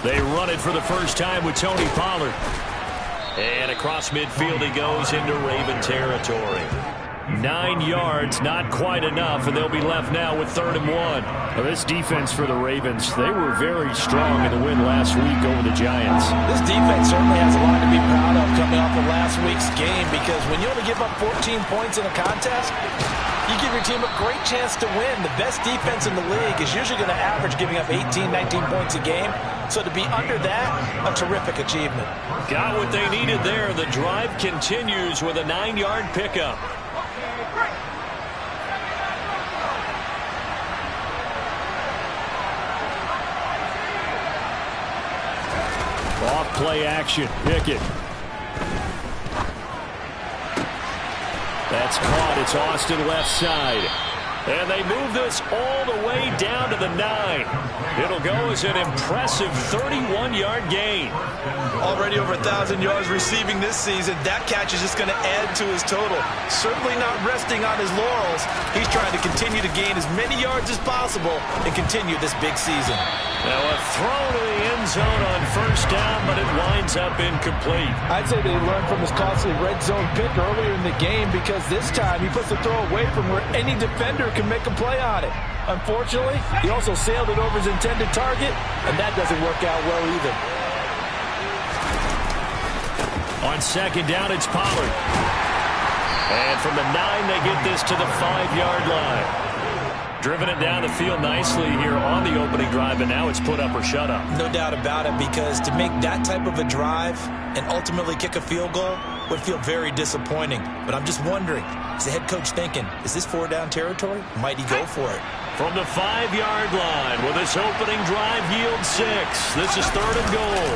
They run it for the first time with Tony Pollard. And across midfield he goes into Raven territory. 9 yards, not quite enough, and they'll be left now with 3rd and 1. Now this defense for the Ravens, they were very strong in the win last week over the Giants. This defense certainly has a lot to be proud of coming off of last week's game, because when you only give up 14 points in a contest, you give your team a great chance to win. The best defense in the league is usually going to average giving up 18, 19 points a game. So to be under that, a terrific achievement. Got what they needed there. The drive continues with a 9-yard pickup. Off play action. Pickett. That's caught. It's Austin left side. And they move this all the way down to the 9. It'll go as an impressive 31-yard gain. Already over 1,000 yards receiving this season. That catch is just going to add to his total. Certainly not resting on his laurels. He's trying to continue to gain as many yards as possible and continue this big season. Now a throw to the end zone on 1st down, but it winds up incomplete. I'd say they learned from his costly red zone pick earlier in the game, because this time he puts the throw away from where any defender can make a play on it. Unfortunately, he also sailed it over his intended target, and that doesn't work out well either. On 2nd down, it's Pollard. And from the 9, they get this to the 5-yard line. Driven it down the field nicely here on the opening drive, and now it's put up or shut up. No doubt about it, because to make that type of a drive and ultimately kick a field goal would feel very disappointing. But I'm just wondering, is the head coach thinking, is this 4-down territory? Might he go for it? From the 5-yard line, will this opening drive yield 6? This is 3rd and goal.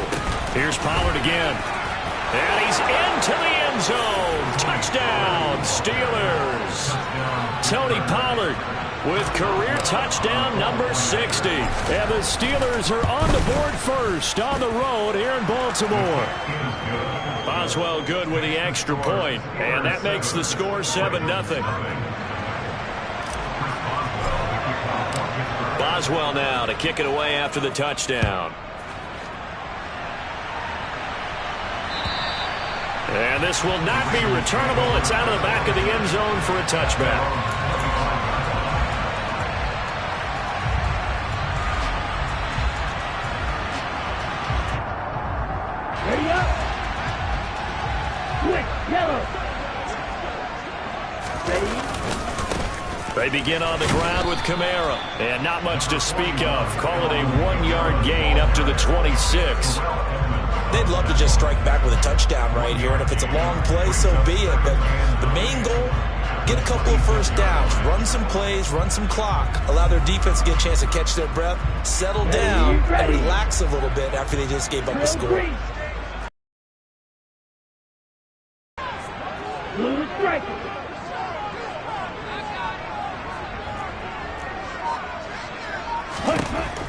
Here's Pollard again. And he's into the end zone. Touchdown, Steelers. Tony Pollard with career touchdown number 60. And the Steelers are on the board first on the road here in Baltimore. Boswell good with the extra point, and that makes the score 7-0. Boswell now to kick it away after the touchdown. And this will not be returnable. It's out of the back of the end zone for a touchback. They begin on the ground with Kamara, and not much to speak of. Call it a 1-yard gain up to the 26. They'd love to just strike back with a touchdown right here, and if it's a long play, so be it. But the main goal, get a couple of first downs, run some plays, run some clock, allow their defense to get a chance to catch their breath, settle down, and relax a little bit after they just gave up a score.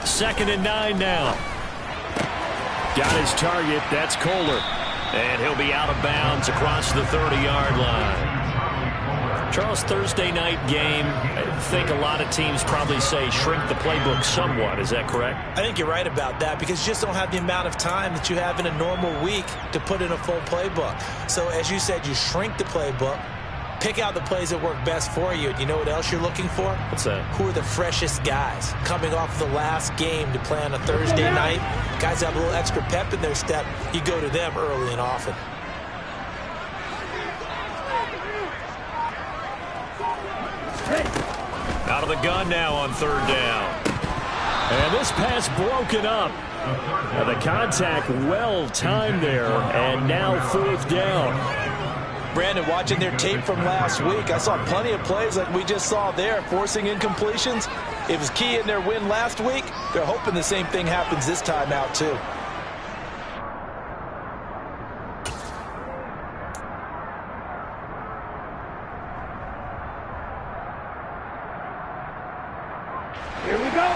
Second and 9 now. Got his target. That's Kohler. And he'll be out of bounds across the 30-yard line. Charles, Thursday night game, I think a lot of teams probably say shrink the playbook somewhat. Is that correct? I think you're right about that, because you just don't have the amount of time that you have in a normal week to put in a full playbook. So as you said, you shrink the playbook, pick out the plays that work best for you. You know what else you're looking for? What's that? Who are the freshest guys coming off the last game to play on a Thursday night? Guys have a little extra pep in their step. You go to them early and often. Out of the gun now on 3rd down. And this pass broken up. Now the contact well timed there, and now 4th down. Brandon, watching their tape from last week, I saw plenty of plays like we just saw there, forcing incompletions. It was key in their win last week. They're hoping the same thing happens this time out, too. Here we go.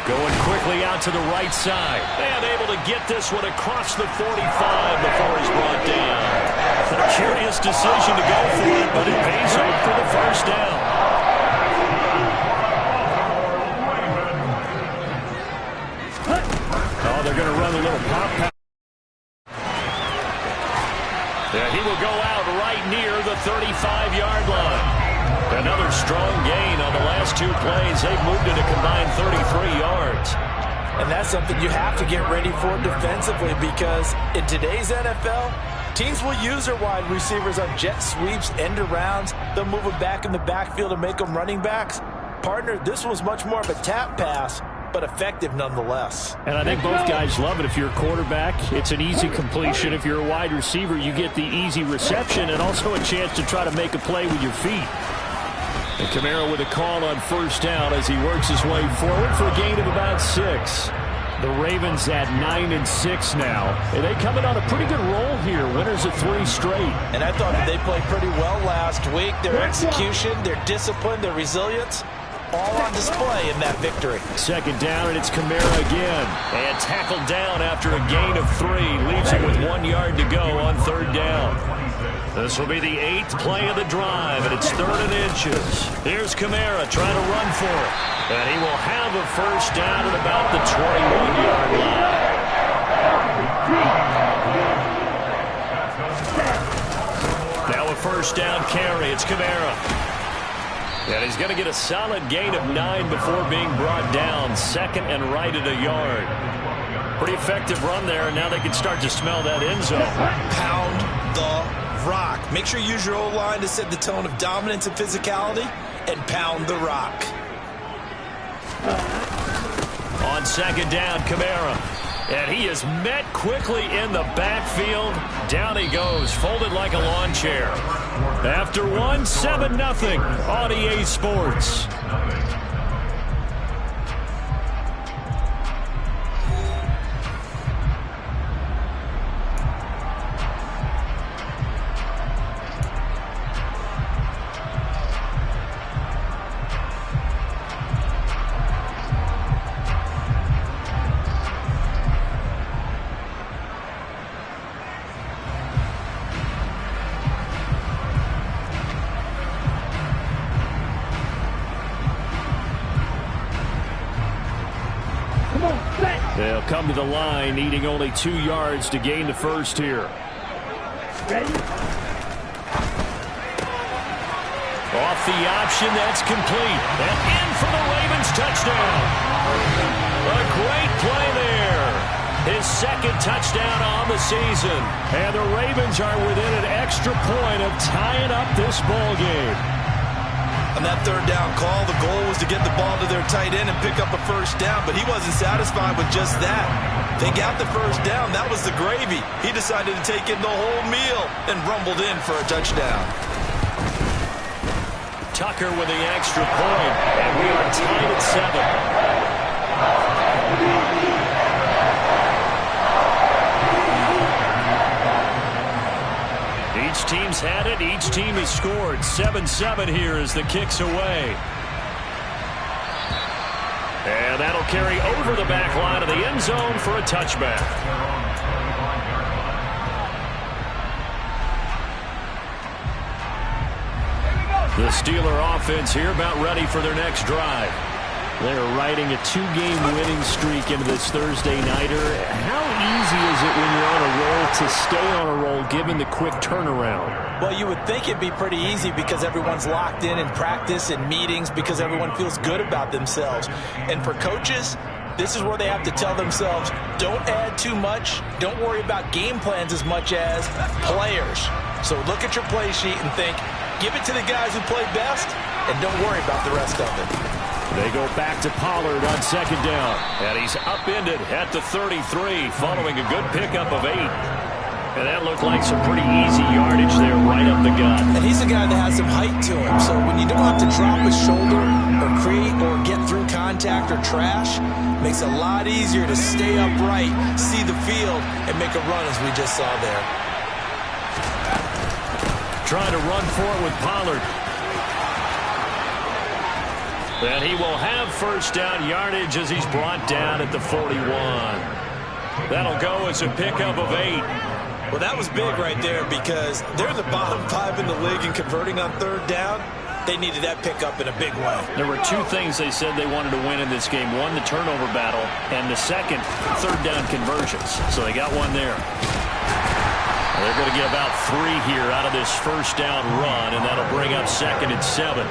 Going quickly out to the right side. And able to get this one across the 45 before he's brought down. A curious decision to go for it, but it pays off for the first down. Oh, they're going to run a little pop pass. Yeah, he will go out right near the 35-yard line. Another strong gain on the last two plays. They've moved it a combined 33 yards. And that's something you have to get ready for defensively, because in today's NFL, teams will use their wide receivers on jet sweeps, end arounds. They'll move them back in the backfield and make them running backs. Partner, this was much more of a tap pass, but effective nonetheless. And I think both guys love it. If you're a quarterback, it's an easy completion. If you're a wide receiver, you get the easy reception and also a chance to try to make a play with your feet. And Kamara with a call on first down as he works his way forward for a gain of about 6. The Ravens at 9-6 now. And they coming on a pretty good roll here. Winners of 3 straight. And I thought that they played pretty well last week. Their execution, their discipline, their resilience, all on display in that victory. Second down, and it's Kamara again. And tackled down after a gain of 3. Leaves him with 1 yard to go on third down. This will be the 8th play of the drive, and it's 3rd and inches. Here's Kamara trying to run for it. And he will have a first down at about the 21-yard line. Now a first down carry. It's Kamara. And he's going to get a solid gain of 9 before being brought down. Second and right at a yard. Pretty effective run there, and now they can start to smell that end zone. Pound the rock. Make sure you use your O-line to set the tone of dominance and physicality, and pound the rock. On second down, Kamara. And he is met quickly in the backfield. Down he goes, folded like a lawn chair. After one, 7-0 on EA Sports. They'll come to the line, needing only 2 yards to gain the first here. Ready? Off the option, that's complete. And in for the Ravens touchdown. A great play there. His second touchdown on the season. And the Ravens are within an extra point of tying up this ball game. On that third down call, the goal was to get the ball to their tight end and pick up a first down, but he wasn't satisfied with just that. They got the first down. That was the gravy. He decided to take in the whole meal and rumbled in for a touchdown. Tucker with the extra point, and we are tied at 7. Each team's had it. Each team has scored. 7-7 here as the kick's away. And that'll carry over the back line of the end zone for a touchback. The Steeler offense here about ready for their next drive. They're riding a 2-game winning streak into this Thursday nighter. How easy is it when you're on a roll to stay on a roll given the quick turnaround? Well, you would think it'd be pretty easy because everyone's locked in practice and meetings, because everyone feels good about themselves. And for coaches, this is where they have to tell themselves, don't add too much. Don't worry about game plans as much as players. So look at your play sheet and think, give it to the guys who play best, and don't worry about the rest of it. They go back to Pollard on second down. And he's upended at the 33 following a good pickup of 8. And that looked like some pretty easy yardage there right up the gut. And he's a guy that has some height to him. So when you don't have to drop a shoulder or create or get through contact or trash, makes it a lot easier to stay upright, see the field, and make a run as we just saw there. Trying to run for it with Pollard. And he will have first down yardage as he's brought down at the 41. That'll go as a pickup of 8. Well, that was big right there because they're in the bottom 5 in the league and converting on third down. They needed that pickup in a big way. There were two things they said they wanted to win in this game. One, the turnover battle, and the second, third down conversions. So they got one there. They're going to get about 3 here out of this first down run, and that'll bring up 2nd and 7.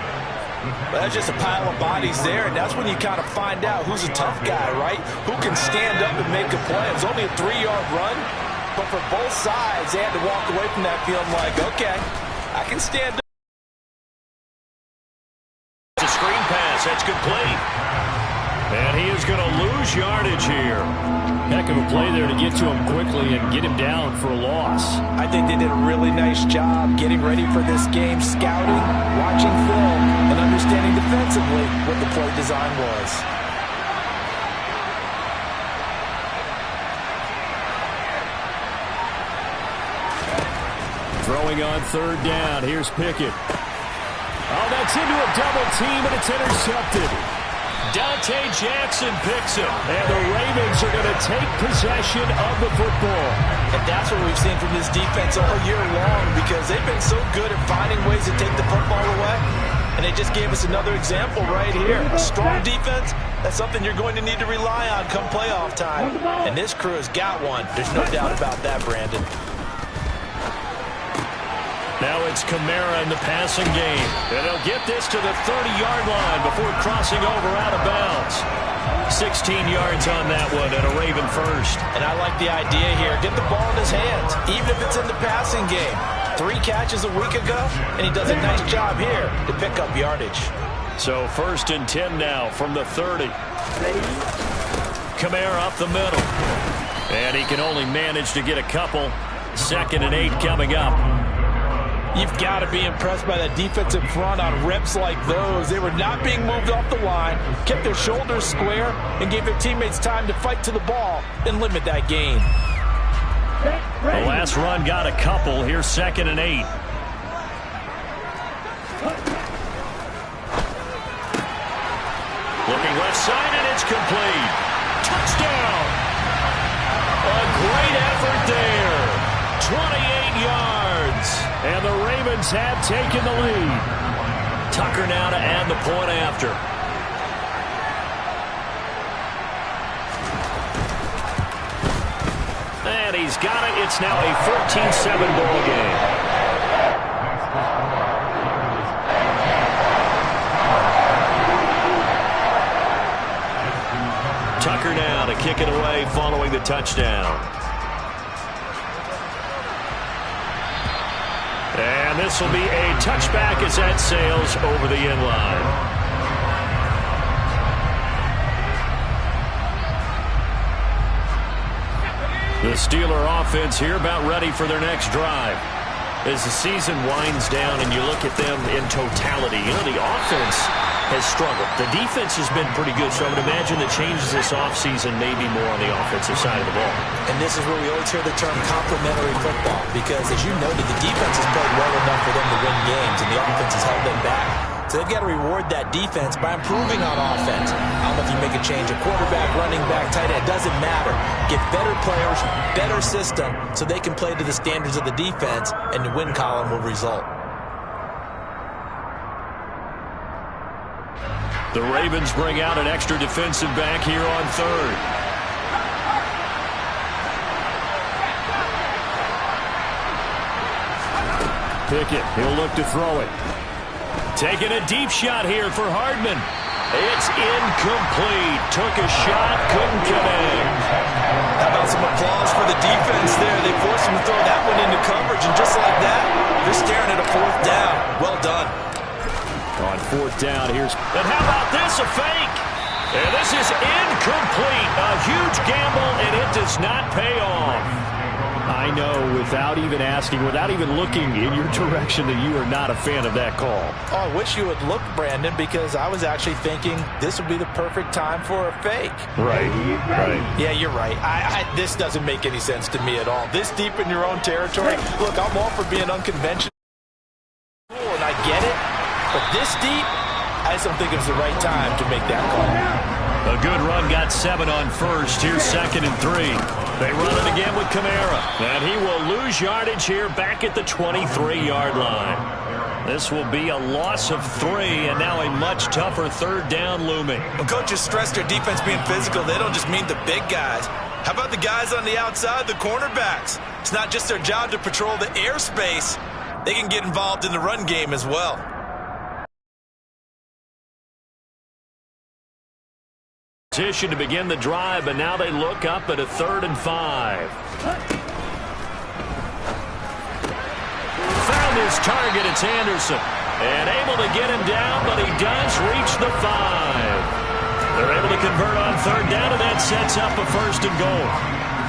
Well, that's just a pile of bodies there, and that's when you kind of find out who's a tough guy, right? Who can stand up and make a play. It was only a 3-yard run, but for both sides, they had to walk away from that feeling like, okay, I can stand up. It's a screen pass. That's complete. And he is going to lose yardage here. Heck of a play there to get to him quickly and get him down for a loss. I think they did a really nice job getting ready for this game, scouting, watching film, and understanding defensively what the play design was. Throwing on third down. Here's Pickett. Oh, that's into a double team, and it's intercepted. Dante Jackson picks it. And the Ravens are going to take possession of the football. And that's what we've seen from this defense all year long because they've been so good at finding ways to take the football away. And they just gave us another example right here. A strong defense, that's something you're going to need to rely on come playoff time. And this crew has got one. There's no doubt about that, Brandon. Now it's Kamara in the passing game. And he'll get this to the 30-yard line before crossing over out of bounds. 16 yards on that one and a Raven first. And I like the idea here. Get the ball in his hands, even if it's in the passing game. 3 catches a week ago, and he does a nice job here to pick up yardage. So 1st and 10 now from the 30. Kamara up the middle. And he can only manage to get a couple. 2nd and 8 coming up. You've got to be impressed by that defensive front on reps like those. They were not being moved off the line, kept their shoulders square, and gave their teammates time to fight to the ball and limit that gain. The last run got a couple. Here's 2nd and 8. Looking left side, and it's complete. Touchdown! A great effort there. 28 yards. And the Ravens have taken the lead. Tucker now to add the point after. And he's got it. It's now a 14-7 ball game. Tucker now to kick it away following the touchdown. And this will be a touchback as that sails over the end line. The Steeler offense here about ready for their next drive. As the season winds down and you look at them in totality, you know, the offense has struggled. The defense has been pretty good, so I would imagine the changes this offseason may be more on the offensive side of the ball. And this is where we always hear the term complementary football, because as you noted, the defense has played well enough for them to win games, and the offense has held them back. So they've got to reward that defense by improving on offense. I don't know if you make a change, a quarterback, running back, tight end, it doesn't matter. Get better players, better system, so they can play to the standards of the defense, and the win column will result. The Ravens bring out an extra defensive back here on third. Pickett, he'll look to throw it. Taking a deep shot here for Hardman. It's incomplete. Took a shot, couldn't connect. How about some applause for the defense there? They forced him to throw that one into coverage, and just like that, they're staring at a 4th down. Well done. On 4th down, here's... And how about this, a fake? And this is incomplete. A huge gamble, and it does not pay off. I know, without even asking, without even looking in your direction, that you are not a fan of that call. Oh, I wish you would look, Brandon, because I was actually thinking this would be the perfect time for a fake. Right. Yeah, you're right. This doesn't make any sense to me at all. This deep in your own territory, look, I'm all for being unconventional, and I get it. But this deep, I just don't think it's the right time to make that call. A good run, got 7 on first. Here's 2nd and 3. They run it again with Kamara. And he will lose yardage here back at the 23-yard line. This will be a loss of 3, and now a much tougher third down looming. When coaches stress their defense being physical, they don't just mean the big guys. How about the guys on the outside, the cornerbacks? It's not just their job to patrol the airspace. They can get involved in the run game as well. Position to begin the drive, but now they look up at a 3rd and 5. Found his target, it's Anderson. And able to get him down, but he does reach the 5. They're able to convert on 3rd down, and that sets up a 1st and goal.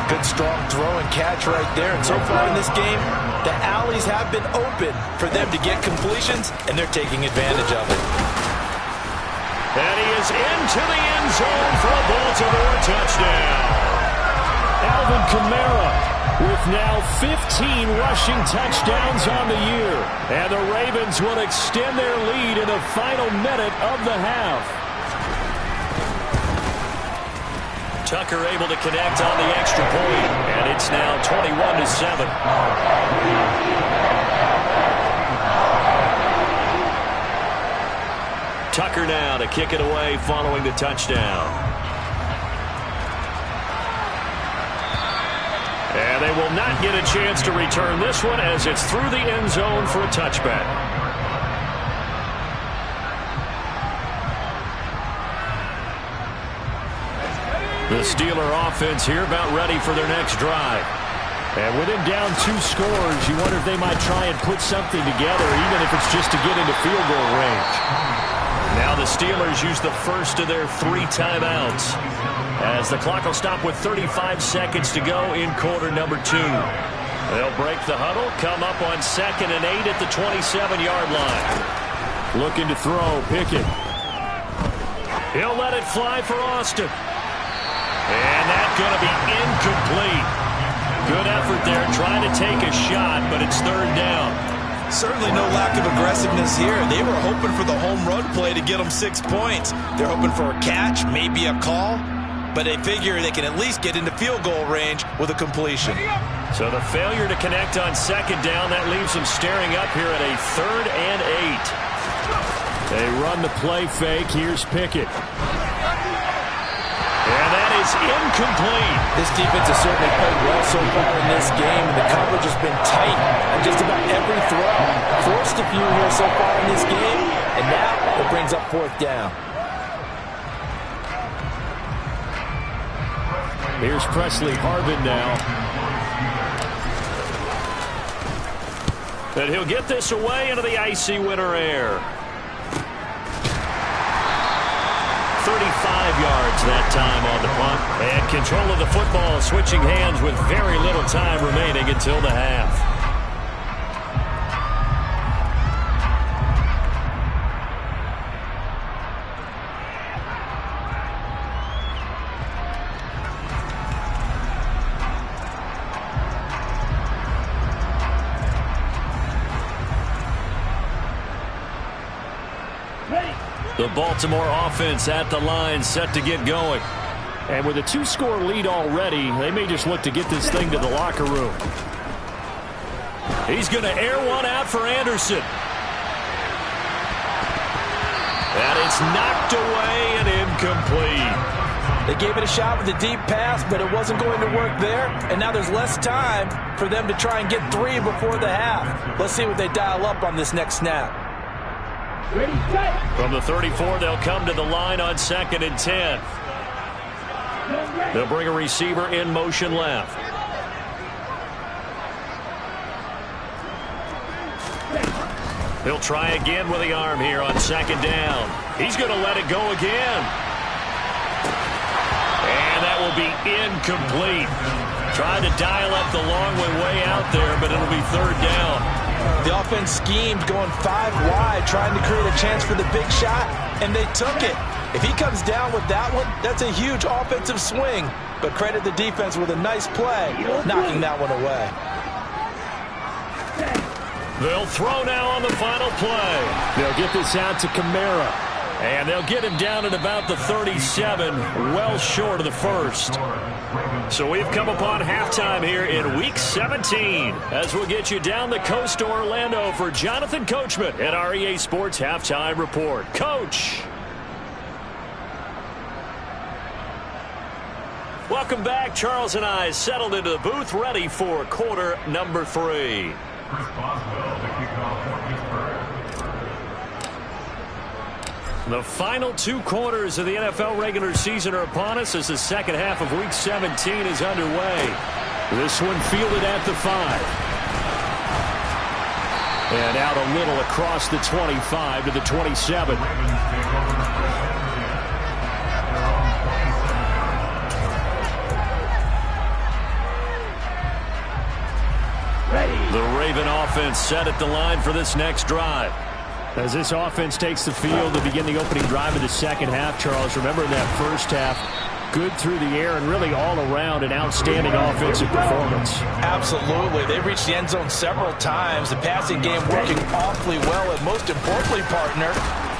Good strong throw and catch right there. And so far in this game, the alleys have been open for them to get completions, and they're taking advantage of it. And he is into the end zone for a Baltimore touchdown. Alvin Kamara with now 15 rushing touchdowns on the year. And the Ravens will extend their lead in the final minute of the half. Tucker able to connect on the extra point, and it's now 21-7. Tucker now to kick it away following the touchdown. And they will not get a chance to return this one as it's through the end zone for a touchback. The Steeler offense here about ready for their next drive. And with him down 2 scores, you wonder if they might try and put something together, even if it's just to get into field goal range. Now the Steelers use the first of their 3 timeouts as the clock will stop with 35 seconds to go in quarter number 2. They'll break the huddle, come up on 2nd and 8 at the 27-yard line. Looking to throw, Pickett. He'll let it fly for Austin. And that's going to be incomplete. Good effort there trying to take a shot, but it's 3rd down. Certainly no lack of aggressiveness here. They were hoping for the home run play to get them 6 points. They're hoping for a catch, maybe a call, but they figure they can at least get into field goal range with a completion. So the failure to connect on 2nd down, that leaves them staring up here at a 3rd and 8. They run the play fake. Here's Pickett. And that is incomplete. This defense has certainly played well so far in this game, and the coverage has been tight on just about every throw. Forced a few here so far in this game, and now it brings up 4th down. Here's Presley Harvin now. And he'll get this away into the icy winter air. 35 yards that time on the punt. And control of the football, switching hands with very little time remaining until the half. The Baltimore offense at the line, set to get going. And with a 2-score lead already, they may just look to get this thing to the locker room. He's going to air one out for Anderson. And it's knocked away and incomplete. They gave it a shot with a deep pass, but it wasn't going to work there. And now there's less time for them to try and get 3 before the half. Let's see what they dial up on this next snap. Ready, set. From the 34, they'll come to the line on 2nd and 10. They'll bring a receiver in motion left. He'll try again with the arm here on 2nd down. He's going to let it go again. And that will be incomplete. Tried to dial up the long way out there, but it'll be 3rd down. The offense schemed going 5 wide, trying to create a chance for the big shot, and they took it. If he comes down with that one, that's a huge offensive swing. But credit the defense with a nice play, knocking that one away. They'll throw now on the final play. They'll get this out to Kamara. And they'll get him down at about the 37, well short of the first. So we've come upon halftime here in Week 17 as we'll get you down the coast to Orlando for Jonathan Coachman at our EA Sports Halftime Report. Coach. Welcome back. Charles and I settled into the booth ready for quarter number 3. The final 2 quarters of the NFL regular season are upon us as the second half of Week 17 is underway. This one fielded at the 5. And out a little across the 25 to the 27. The Raven offense set at the line for this next drive. As this offense takes the field to begin the opening drive of the second half, Charles, remember that first half, good through the air and really all around an outstanding offensive performance. Absolutely. They reached the end zone several times. The passing game working awfully well, and most importantly, partner,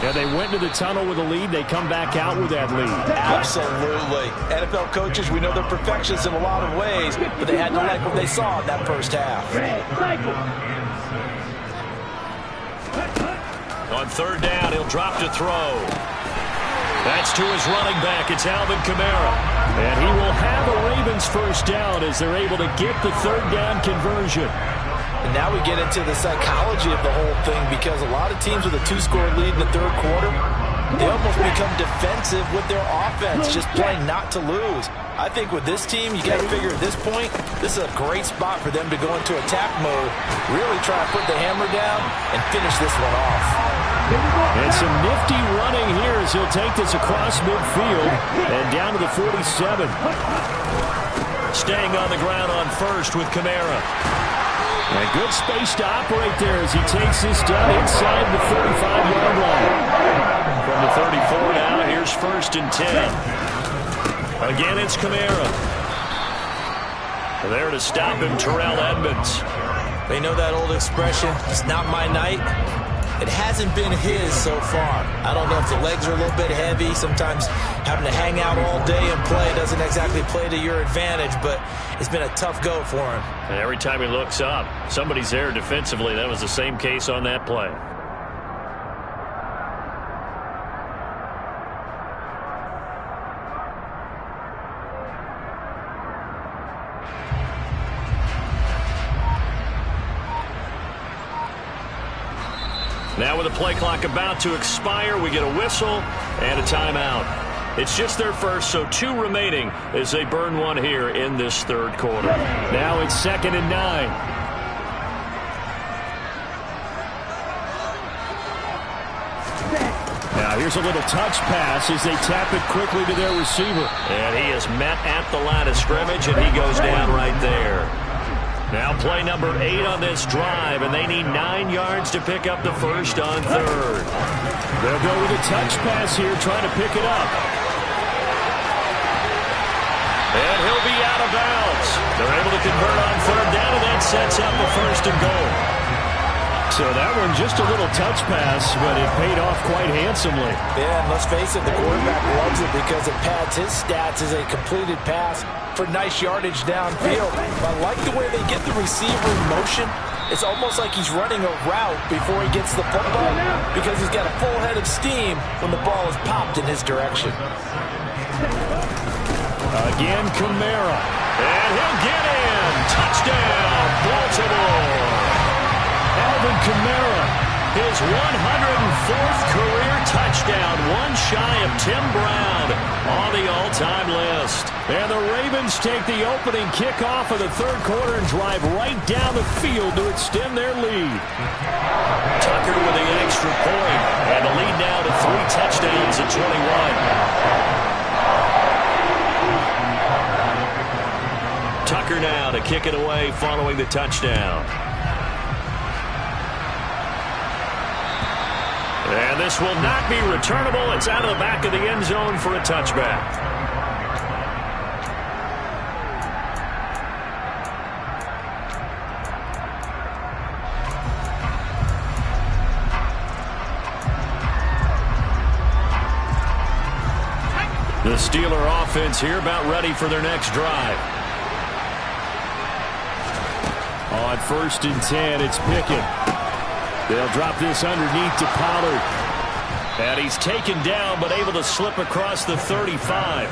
yeah, they went to the tunnel with a lead. They come back out with that lead. Absolutely. NFL coaches, we know they're perfectionists in a lot of ways, but they had to like what they saw in that first half. On third down, he'll drop to throw. That's to his running back. It's Alvin Kamara. And he will have a Ravens first down as they're able to get the third down conversion. And now we get into the psychology of the whole thing, because a lot of teams with a 2-score lead in the third quarter, they almost become defensive with their offense, just playing not to lose. I think with this team, you got to figure at this point, this is a great spot for them to go into attack mode, really try to put the hammer down and finish this one off. And some nifty running here as he'll take this across midfield and down to the 47. Staying on the ground on first with Kamara. And good space to operate there as he takes this down inside the 35-yard line. From the 34 now, here's first and 10. Again, it's Kamara. There to stop him, Terrell Edmonds. They know that old expression, it's not my night. It hasn't been his so far. I don't know if the legs are a little bit heavy. Sometimes having to hang out all day and play doesn't exactly play to your advantage, but it's been a tough go for him. And every time he looks up, somebody's there defensively. That was the same case on that play. Now with the play clock about to expire, we get a whistle and a timeout. It's just their first, so 2 remaining as they burn one here in this third quarter. Now it's 2nd and 9. Now here's a little touch pass as they tap it quickly to their receiver. And he is met at the line of scrimmage, and he goes down right there. Now play number 8 on this drive, and they need 9 yards to pick up the first on third. They'll go with a touch pass here, trying to pick it up. And he'll be out of bounds. They're able to convert on third down, and that sets up a first and goal. So that one just a little touch pass, but it paid off quite handsomely. Yeah, and let's face it, the quarterback loves it because it pads his stats as a completed pass for nice yardage downfield. I like the way they get the receiver in motion. It's almost like he's running a route before he gets the football because he's got a full head of steam when the ball is popped in his direction. Again, Kamara. And he'll get in. Touchdown, Baltimore. Alvin Kamara, his 104th career touchdown, one shy of Tim Brown on the all-time list. And the Ravens take the opening kickoff of the third quarter and drive right down the field to extend their lead. Tucker with the extra point, and the lead now to 3 touchdowns at 21. Tucker now to kick it away following the touchdown. And this will not be returnable. It's out of the back of the end zone for a touchback. The Steeler offense here about ready for their next drive. On 1st and 10, it's Pickett. They'll drop this underneath to Pollard. And he's taken down but able to slip across the 35.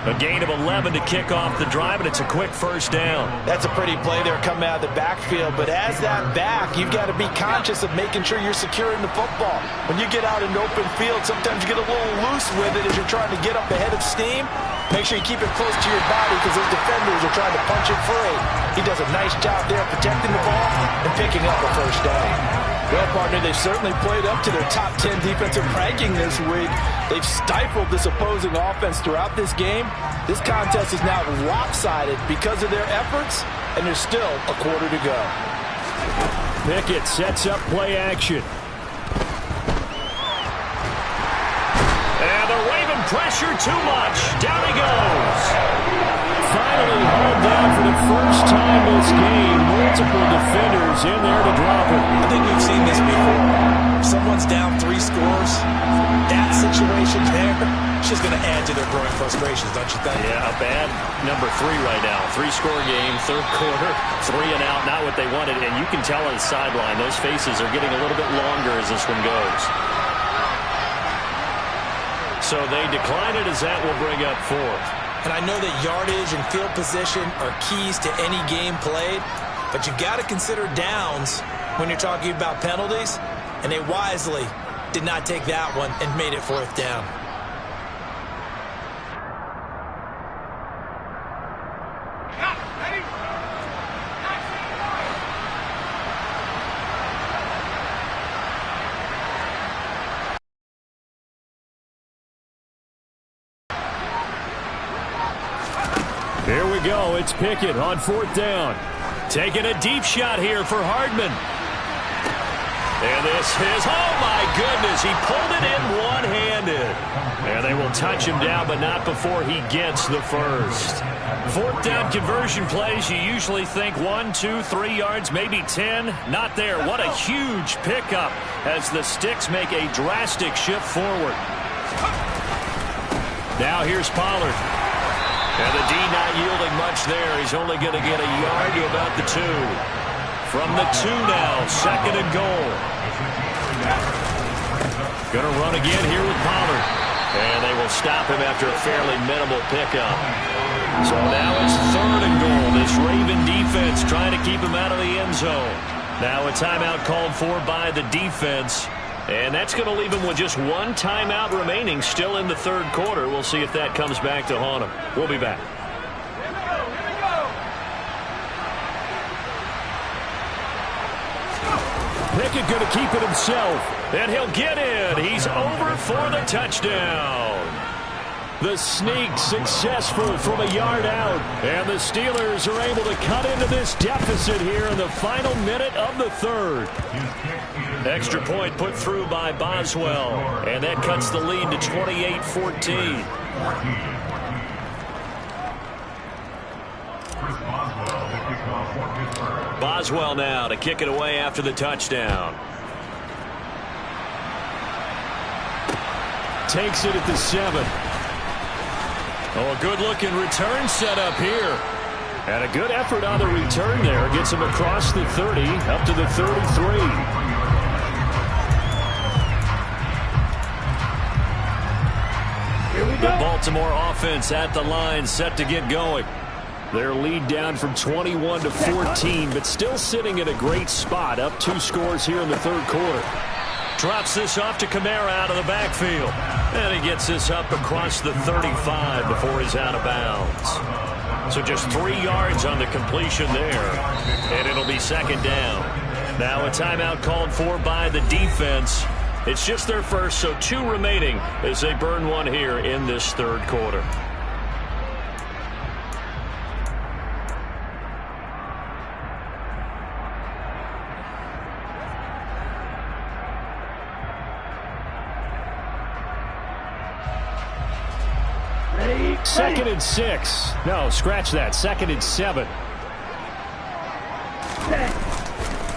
A gain of 11 to kick off the drive, and it's a quick first down. That's a pretty play there coming out of the backfield. But as that back, you've got to be conscious of making sure you're securing the football. When you get out in open field, sometimes you get a little loose with it as you're trying to get up ahead of steam. Make sure you keep it close to your body because those defenders are trying to punch it free. He does a nice job there protecting the ball and picking up a first down. Well, partner, they've certainly played up to their top 10 defensive ranking this week. They've stifled this opposing offense throughout this game. This contest is now lopsided because of their efforts, and there's still a quarter to go. Pickett sets up play action. And they're waving pressure too much. Down he goes. Finally hauled down for the first time this game. Multiple defenders in there to drop it. I think we've seen this before. If someone's down 3 scores, that situation there, it's just going to add to their growing frustrations, don't you think? Yeah, a bad number 3 right now. 3-score game, 3rd quarter, 3 and out, not what they wanted. And you can tell on the sideline, those faces are getting a little bit longer as this one goes. So they decline it as that will bring up 4th. And I know that yardage and field position are keys to any game played, but you've got to consider downs when you're talking about penalties, and they wisely did not take that one and made it 4th down. Here we go. It's Pickett on 4th down. Taking a deep shot here for Hardman. And this is, oh my goodness, he pulled it in one-handed. And they will touch him down, but not before he gets the first. 4th down conversion plays, you usually think 1, 2, 3 yards, maybe 10. Not there. What a huge pickup as the Sticks make a drastic shift forward. Now here's Pollard. And the D not yielding much there. He's only going to get a yard to about the 2. From the 2 now, 2nd and goal. Going to run again here with Pollard. And they will stop him after a fairly minimal pickup. So now it's 3rd and goal. This Raven defense trying to keep him out of the end zone. Now a timeout called for by the defense. And that's going to leave him with just 1 timeout remaining still in the 3rd quarter. We'll see if that comes back to haunt him. We'll be back. Pickett going to keep it himself. And he'll get in. He's over for the touchdown. The sneak successful from a yard out. And the Steelers are able to cut into this deficit here in the final minute of the 3rd. Extra point put through by Boswell. And that cuts the lead to 28-14. Boswell now to kick it away after the touchdown. Takes it at the 7. Oh, a good-looking return set up here. And a good effort on the return there. Gets him across the 30, up to the 33. The Baltimore offense at the line, set to get going. Their lead down from 21 to 14, but still sitting at a great spot. Up 2 scores here in the 3rd quarter. Drops this off to Kamara out of the backfield. And he gets this up across the 35 before he's out of bounds. So just 3 yards on the completion there. And it'll be 2nd down. Now a timeout called for by the defense. It's just their first, so 2 remaining as they burn 1 here in this 3rd quarter. Ready? 2nd and 6. No, scratch that. 2nd and 7.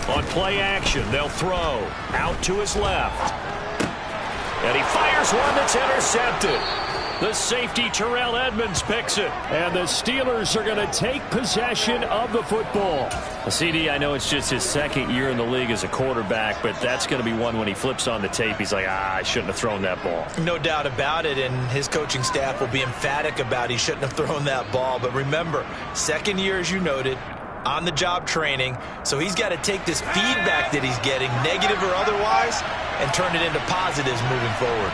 On play action, they'll throw out to his left. And he fires one that's intercepted. The safety, Terrell Edmonds, picks it. And the Steelers are going to take possession of the football. CD, I know it's just his second year in the league as a quarterback, but that's going to be one when he flips on the tape. He's like, I shouldn't have thrown that ball. No doubt about it, and his coaching staff will be emphatic about he shouldn't have thrown that ball. But remember, second year, as you noted, on-the-job training, so he's got to take this feedback that he's getting, negative or otherwise, and turn it into positives moving forward.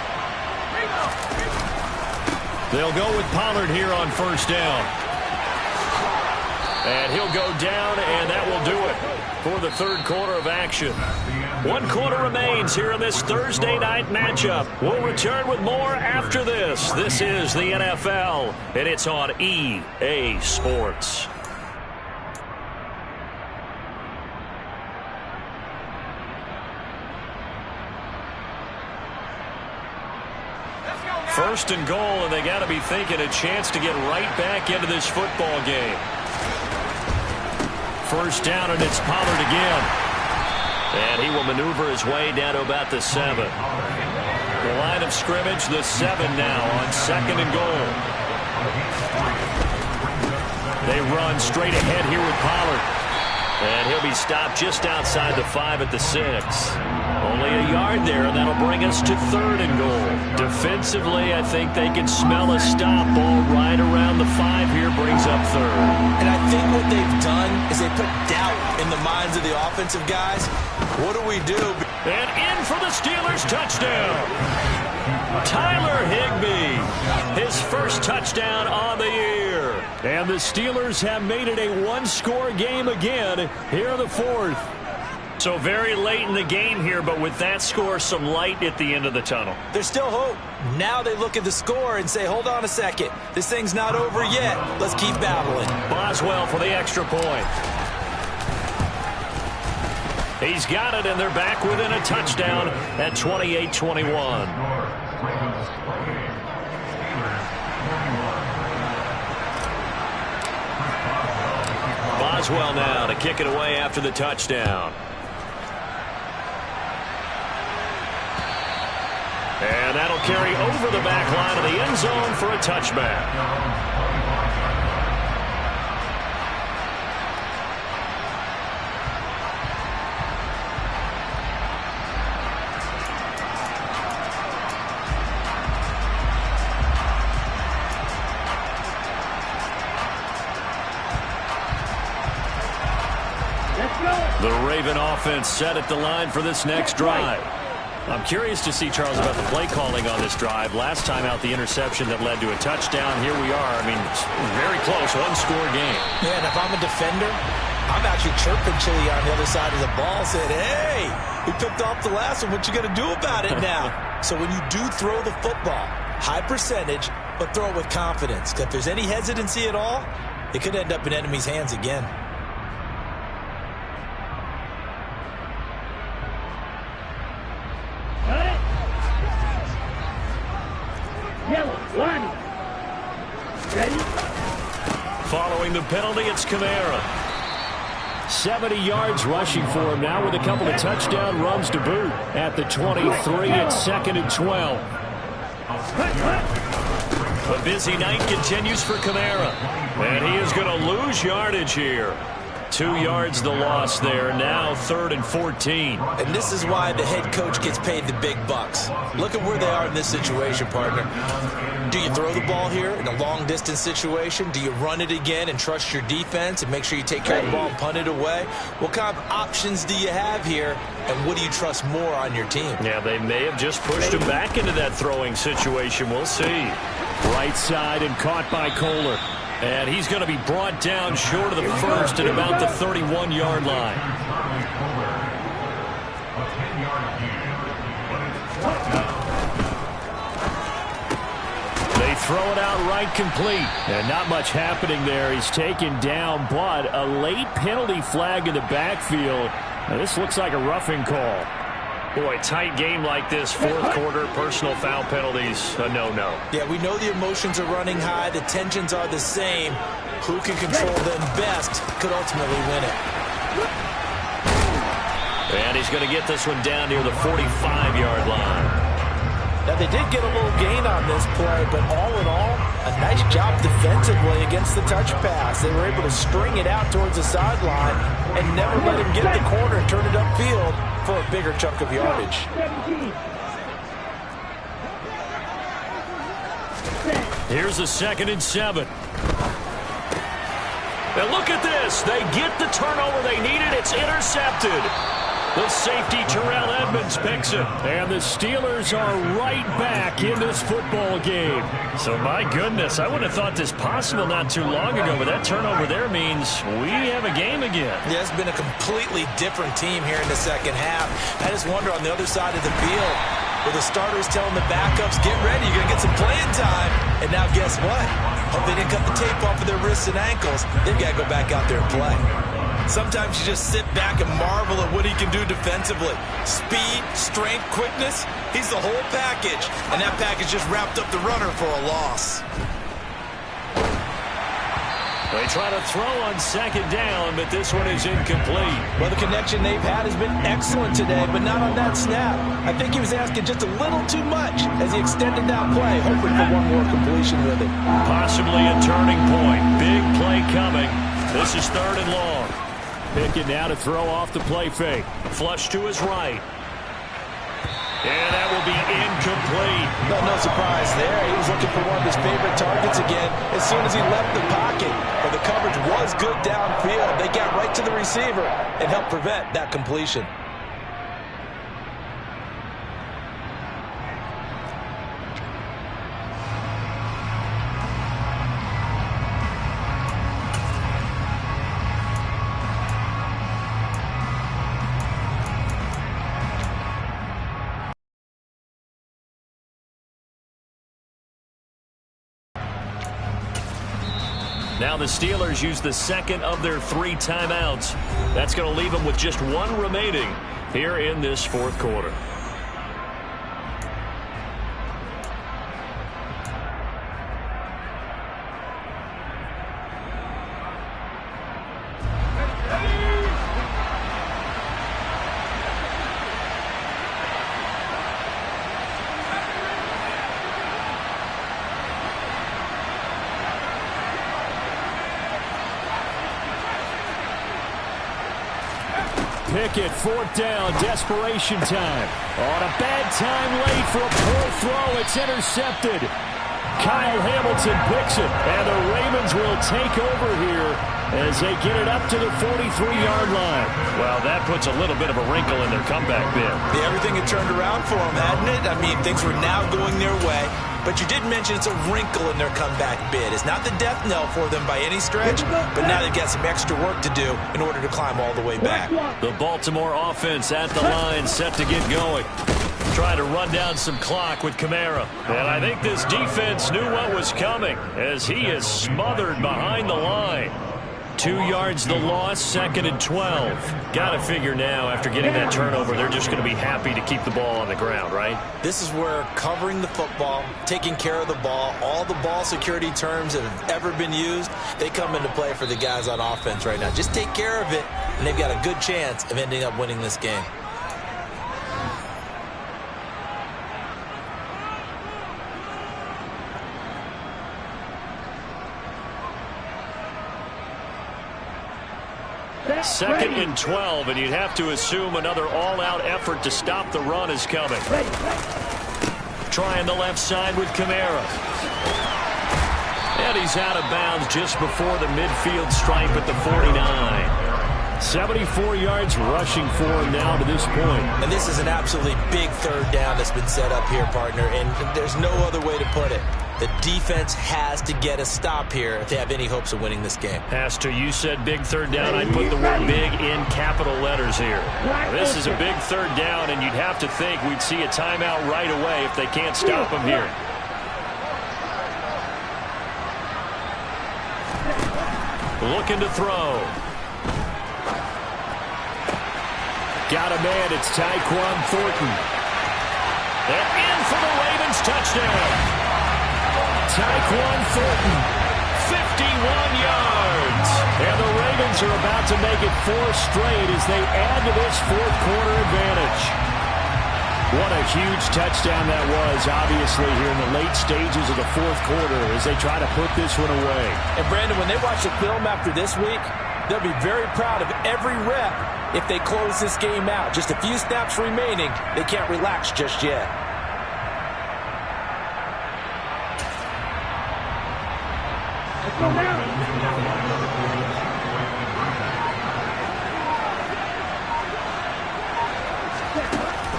They'll go with Pollard here on first down. And he'll go down, and that will do it for the third quarter of action. 1 quarter remains here in this Thursday night matchup. We'll return with more after this. This is the NFL, and it's on EA Sports. First and goal, and they got to be thinking a chance to get right back into this football game. First down, and it's Pollard again. And he will maneuver his way down to about the 7. The line of scrimmage, the 7 now on second and goal. They run straight ahead here with Pollard. And he'll be stopped just outside the 5 at the 6. Only a yard there, and that'll bring us to third and goal. Defensively, I think they can smell a stop. Ball right around the 5 here brings up third. And I think what they've done is they put doubt in the minds of the offensive guys. What do we do? And in for the Steelers touchdown. Tyler Higbee, his first touchdown on the year. And the Steelers have made it a one-score game again here in the fourth. So very late in the game here, but with that score, some light at the end of the tunnel. There's still hope. Now they look at the score and say, hold on a second. This thing's not over yet. Let's keep battling. Boswell for the extra point. He's got it, and they're back within a touchdown at 28-21. Boswell now to kick it away after the touchdown. And that'll carry over the back line of the end zone for a touchback. The Raven offense set at the line for this next drive. I'm curious to see, Charles, about the play calling on this drive. Last time out, the interception that led to a touchdown. Here we are. I mean, it's very close, one-score game. Yeah, and if I'm a defender, I'm actually chirping Chili on the other side of the ball, saying, hey, we picked off the last one. What you going to do about it now? So when you do throw the football, high percentage, but throw it with confidence. Because if there's any hesitancy at all, it could end up in enemy's hands again. Following the penalty, it's Kamara. 70 yards rushing for him now with a couple of touchdown runs to boot. At the 23, it's 2nd and 12. A busy night continues for Kamara. And he is going to lose yardage here. 2 yards the loss there. Now 3rd and 14. And this is why the head coach gets paid the big bucks. Look at where they are in this situation, partner. Do you throw the ball here in a long-distance situation? Do you run it again and trust your defense and make sure you take care of the ball and punt it away? What kind of options do you have here, and what do you trust more on your team? Yeah, they may have just pushed him back into that throwing situation. We'll see. Right side and caught by Kohler. And he's going to be brought down short of the first at about the 31-yard line. They throw it out right complete. And not much happening there. He's taken down, but a late penalty flag in the backfield. Now, this looks like a roughing call. Boy, tight game like this, fourth quarter, personal foul penalties, a no-no. Yeah, we know the emotions are running high. The tensions are the same. Who can control them best could ultimately win it. And he's going to get this one down near the 45-yard line. Now, they did get a little gain on this play, but all in all, a nice job defensively against the touch pass. They were able to string it out towards the sideline and never let him get the corner and turn it upfield for a bigger chunk of yardage. Here's a 2nd and 7. And look at this. They get the turnover they needed. It's intercepted. The safety, Terrell Edmonds, picks it. And the Steelers are right back in this football game. So, my goodness, I wouldn't have thought this possible not too long ago, but that turnover there means we have a game again. Yeah, it's been a completely different team here in the second half. I just wonder on the other side of the field, with the starters telling the backups, get ready, you're going to get some playing time. And now guess what? Hope they didn't cut the tape off of their wrists and ankles. They've got to go back out there and play. Sometimes you just sit back and marvel at what he can do defensively. Speed, strength, quickness, he's the whole package. And that package just wrapped up the runner for a loss. They try to throw on 2nd down, but this one is incomplete. Well, the connection they've had has been excellent today, but not on that snap. I think he was asking just a little too much as he extended that play, hoping for one more completion with it. Possibly a turning point. Big play coming. This is 3rd and long. Pickett now to throw off the play fake. Flush to his right. And that will be incomplete. Well, no surprise there. He was looking for one of his favorite targets again as soon as he left the pocket. But the coverage was good downfield. They got right to the receiver and helped prevent that completion. Now the Steelers use the 2nd of their 3 timeouts. That's going to leave them with just 1 remaining here in this 4th quarter. Pickett, 4th down, desperation time. On a bad time late for a poor throw. It's intercepted. Kyle Hamilton picks it, and the Ravens will take over here as they get it up to the 43-yard line. Well, that puts a little bit of a wrinkle in their comeback bid. Yeah, everything had turned around for them, hadn't it? I mean, things were now going their way. But you did mention it's a wrinkle in their comeback bid. It's not the death knell for them by any stretch, but now they've got some extra work to do in order to climb all the way back. The Baltimore offense at the line, set to get going. Trying to run down some clock with Kamara. And I think this defense knew what was coming as he is smothered behind the line. 2 yards the loss, 2nd and 12. Got to figure now, after getting that turnover, they're just going to be happy to keep the ball on the ground, right? This is where covering the football, taking care of the ball, all the ball security terms that have ever been used, they come into play for the guys on offense right now. Just take care of it, and they've got a good chance of ending up winning this game. Second and 12, and you'd have to assume another all-out effort to stop the run is coming. Trying the left side with Kamara. And he's out of bounds just before the midfield stripe at the 49. 74 yards rushing for him now to this point. And this is an absolutely big 3rd down that's been set up here, partner, and there's no other way to put it. The defense has to get a stop here if they have any hopes of winning this game. Has to. You said big 3rd down. I'd put the word big in capital letters here. This is a big 3rd down, and you'd have to think we'd see a timeout right away if they can't stop him here. Looking to throw. Got a man. It's Tyquan Thornton. And in for the Ravens touchdown. Tyquan Thornton, 51 yards. And the Ravens are about to make it 4 straight as they add to this 4th quarter advantage. What a huge touchdown that was, obviously, here in the late stages of the fourth quarter as they try to put this one away. And, Brandon, when they watch the film after this week, they'll be very proud of every rep if they close this game out. Just a few snaps remaining. They can't relax just yet.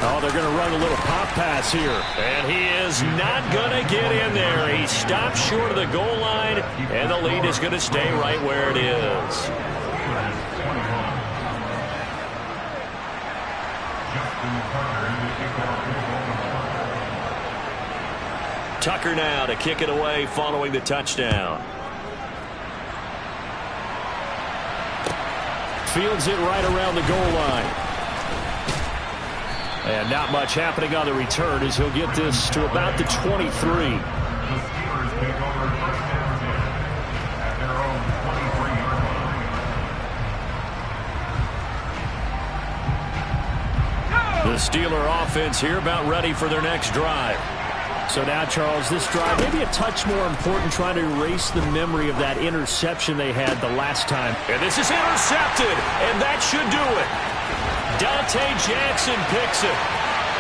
Oh, they're going to run a little pop pass here. And he is not going to get in there. He stops short of the goal line, and the lead is going to stay right where it is. Tucker now to kick it away following the touchdown. Fields it right around the goal line. And not much happening on the return as he'll get this to about the 23. The Steeler offense here about ready for their next drive. So now, Charles, this drive maybe a touch more important, trying to erase the memory of that interception they had the last time. And this is intercepted, and that should do it. Dante Jackson picks it,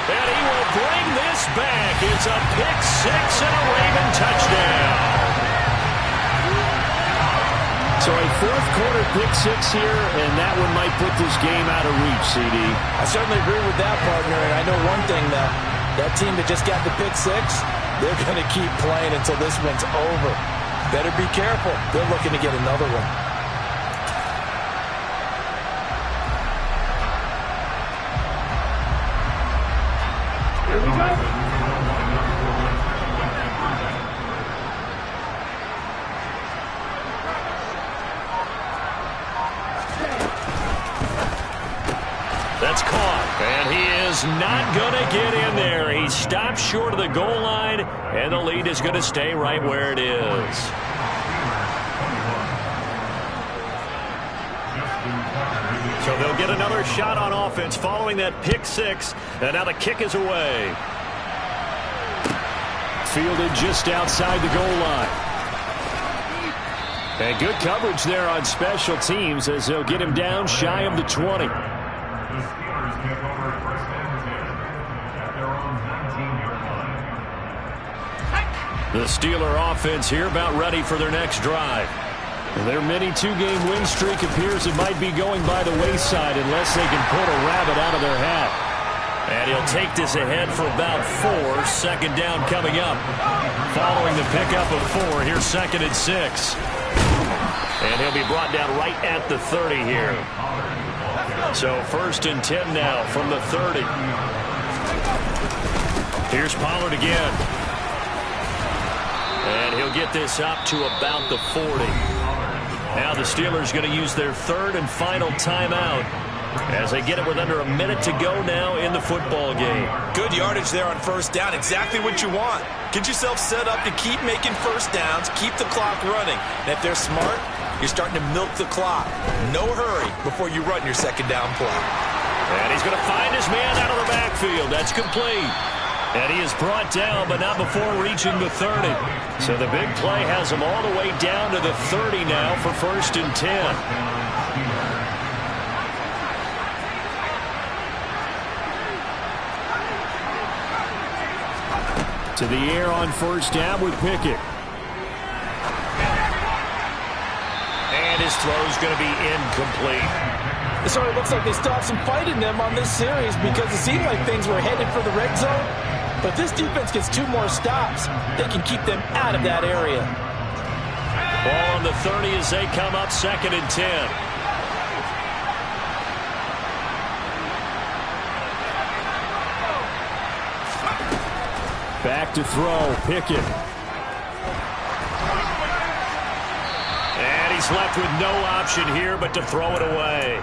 and he will bring this back. It's a pick six and a Raven touchdown. So a fourth quarter pick six here, and that one might put this game out of reach, CD. I certainly agree with that, partner, and I know one thing, though. That team that just got the pick six, they're going to keep playing until this one's over. Better be careful. They're looking to get another one. Here we go. That's caught, and he is not going to get in there. He stops short of the goal line, and the lead is going to stay right where it is. So they'll get another shot on offense following that pick six, and now the kick is away. Fielded just outside the goal line. And good coverage there on special teams as they'll get him down shy of the 20. The Steeler offense here about ready for their next drive. Their mini two-game win streak appears it might be going by the wayside unless they can pull a rabbit out of their hat. And he'll take this ahead for about 4. Second down coming up. Following the pickup of 4, here's 2nd and 6. And he'll be brought down right at the 30 here. So 1st and 10 now from the 30. Here's Pollard again. And he'll get this up to about the 40. Now the Steelers going to use their 3rd and final timeout as they get it with under a minute to go now in the football game. Good yardage there on 1st down. Exactly what you want. Get yourself set up to keep making 1st downs, keep the clock running. And if they're smart, you're starting to milk the clock. No hurry before you run your 2nd down play. And he's going to find his man out of the backfield. That's complete. And he is brought down, but not before reaching the 30. So the big play has him all the way down to the 30 now for 1st and 10. To the air on 1st down with Pickett. And his throw is going to be incomplete. It sort of looks like they still have some fight in them on this series because it seemed like things were headed for the red zone. But this defense gets 2 more stops. They can keep them out of that area. Ball on the 30 as they come up 2nd and 10. Back to throw, Pickett. And he's left with no option here but to throw it away.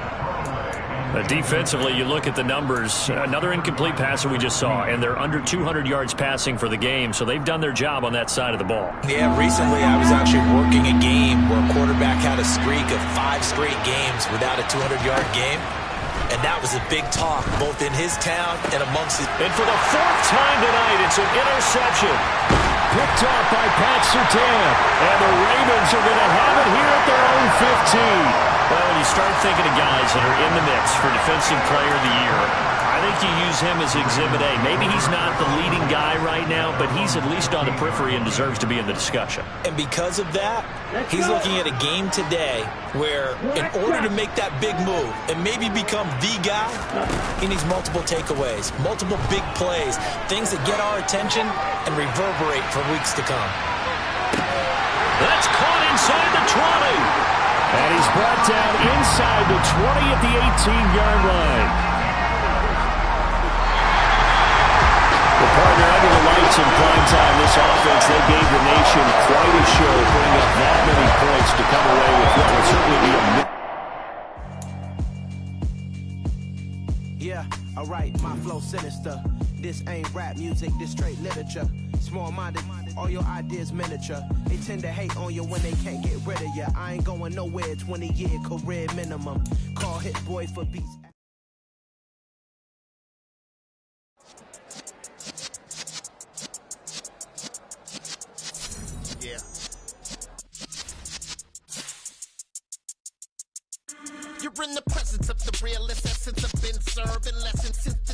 Defensively, you look at the numbers. Another incomplete pass that we just saw, and they're under 200 yards passing for the game, so they've done their job on that side of the ball. Yeah, recently I was actually working a game where a quarterback had a streak of 5 straight games without a 200-yard game. And that was a big talk, both in his town and amongst his... And for the fourth time tonight, it's an interception. Picked off by Pat Surtain. And the Ravens are going to have it here at their own 15. Well, when you start thinking of guys that are in the mix for Defensive Player of the Year, I think you use him as Exhibit A. Maybe he's not the leading guy right now, but he's at least on the periphery and deserves to be in the discussion. And because of that, he's looking at a game today where in order to make that big move and maybe become the guy, he needs multiple takeaways, multiple big plays, things that get our attention and reverberate for weeks to come. That's caught inside the 20. And he's brought down inside the 20 at the 18-yard line. The partner under the lights in prime time, this offense, they gave the nation quite a show, putting up that many points to come away with what will certainly be a... Yeah, alright, my flow sinister. This ain't rap music, this straight literature. Small-minded, all your ideas miniature. They tend to hate on you when they can't get rid of you. I ain't going nowhere, 20-year career minimum. Call Hit Boy for beats. Yeah. You're in the presence of the realest essence. I've been serving lessons since